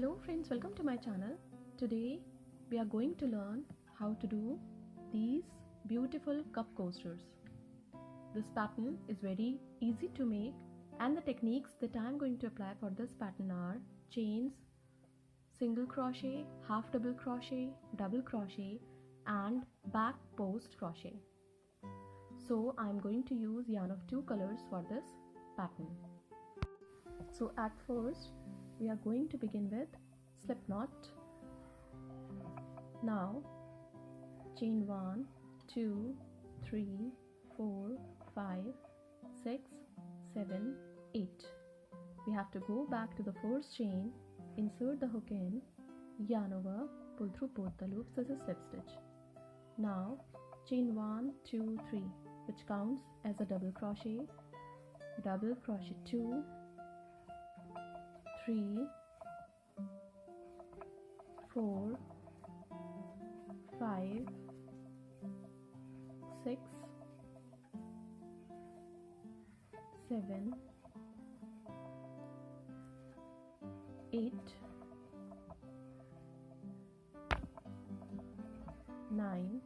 Hello friends, welcome to my channel. Today we are going to learn how to do these beautiful cup coasters. This pattern is very easy to make, and the techniques that I am going to apply for this pattern are chains, single crochet, half double crochet, double crochet and back post crochet. So I am going to use yarn of two colors for this pattern. So at first we are going to begin with slip knot. Now chain 1, 2, 3, 4, 5, 6, 7, 8. We have to go back to the first chain, insert the hook in, yarn over, pull through both the loops as a slip stitch. Now chain 1, 2, 3, which counts as a double crochet 2, 3, 4, 5, 6, 7, 8, 9,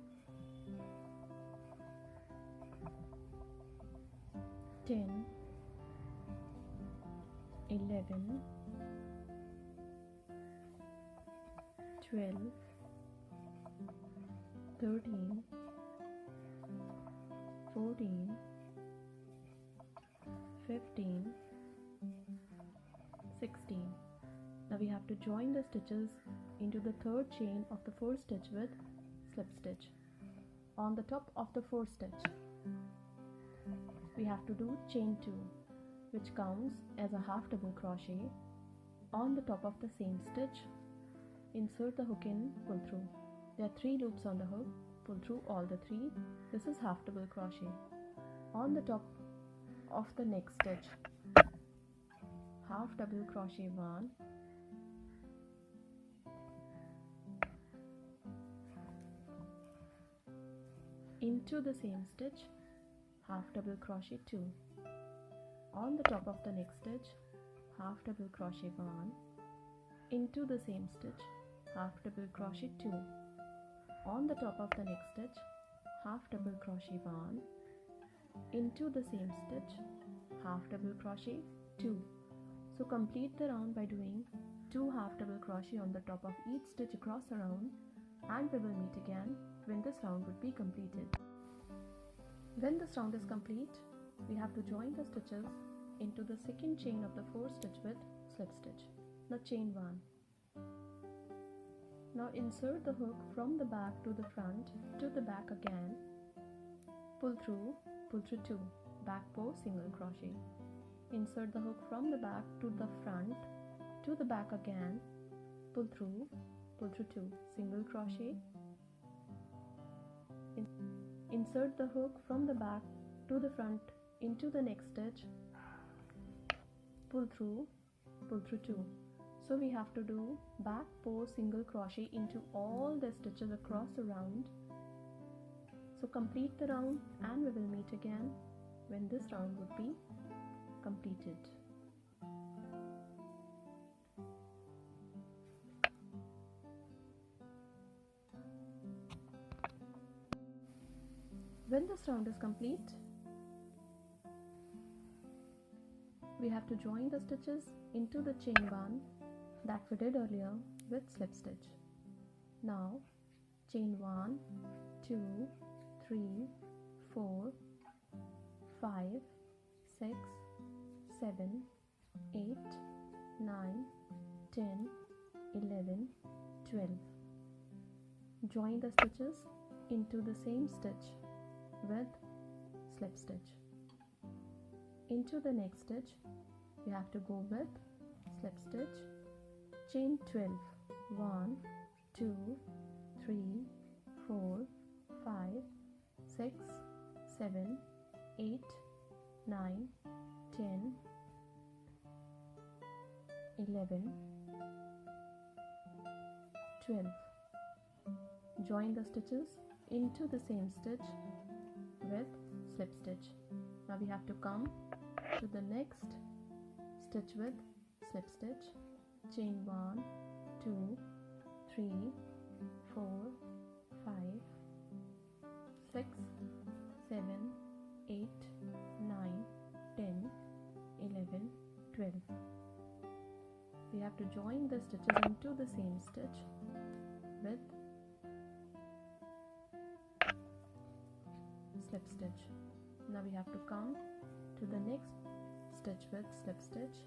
10, 11, 12, 13, 14, 15, 16. Now we have to join the stitches into the third chain of the first stitch with slip stitch. On the top of the fourth stitch, we have to do chain 2, which counts as a half double crochet. On the top of the same stitch, insert the hook in, pull through. There are 3 loops on the hook, pull through all the 3. This is half double crochet. On the top of the next stitch, half double crochet 1, into the same stitch, half double crochet 2. On the top of the next stitch, half double crochet 1, into the same stitch, half double crochet 2. On the top of the next stitch, half double crochet 1, into the same stitch, half double crochet 2. So complete the round by doing 2 half double crochet on the top of each stitch across the round, and we will meet again when this round would be completed. When this round is complete, we have to join the stitches into the second chain of the fourth stitch with slip stitch. Now chain 1. Now insert the hook from the back to the front to the back again, pull through 2, back post single crochet. Insert the hook from the back to the front to the back again, pull through 2, single crochet. Insert the hook from the back to the front into the next stitch, pull through 2. So we have to do back post single crochet into all the stitches across the round. So complete the round and we will meet again when this round would be completed. When this round is complete, we have to join the stitches into the chain 1 that we did earlier with slip stitch. Now chain 1, 2, 3, 4, 5, 6, 7, 8, 9, 10, 11, 12. Join the stitches into the same stitch with slip stitch. Into the next stitch, we have to go with slip stitch, chain 12, 1, 2, 3, 4, 5, 6, 7, 8, 9, 10, 11, 12. Join the stitches into the same stitch with slip stitch. Now we have to come to the next stitch with slip stitch, chain 1, 2, 3, 4, 5, 6, 7, 8, 9, 10, 11, 12. We have to join the stitches into the same stitch with slip stitch. Now we have to come to the next stitch with slip stitch,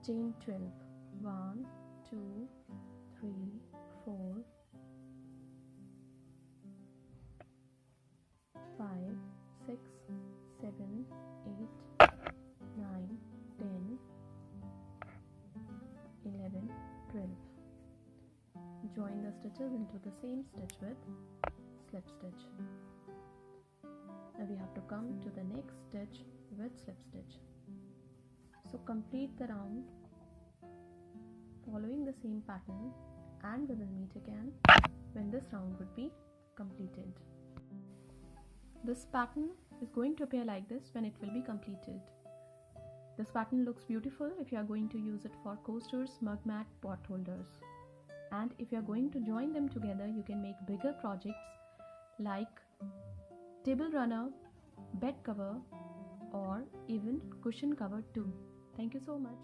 chain 12, 1, 2, 3, 4, 5, 6, 7, 8, 9, 10, 11, 12. Join the stitches into the same stitch with slip stitch. Now we have to come to the next stitch with slip stitch. So complete the round following the same pattern, and we will meet again when this round would be completed. This pattern is going to appear like this when it will be completed. This pattern looks beautiful if you are going to use it for coasters, mug mat, pot holders. And if you are going to join them together, you can make bigger projects like table runner, bed cover, or even cushion cover too. Thank you so much.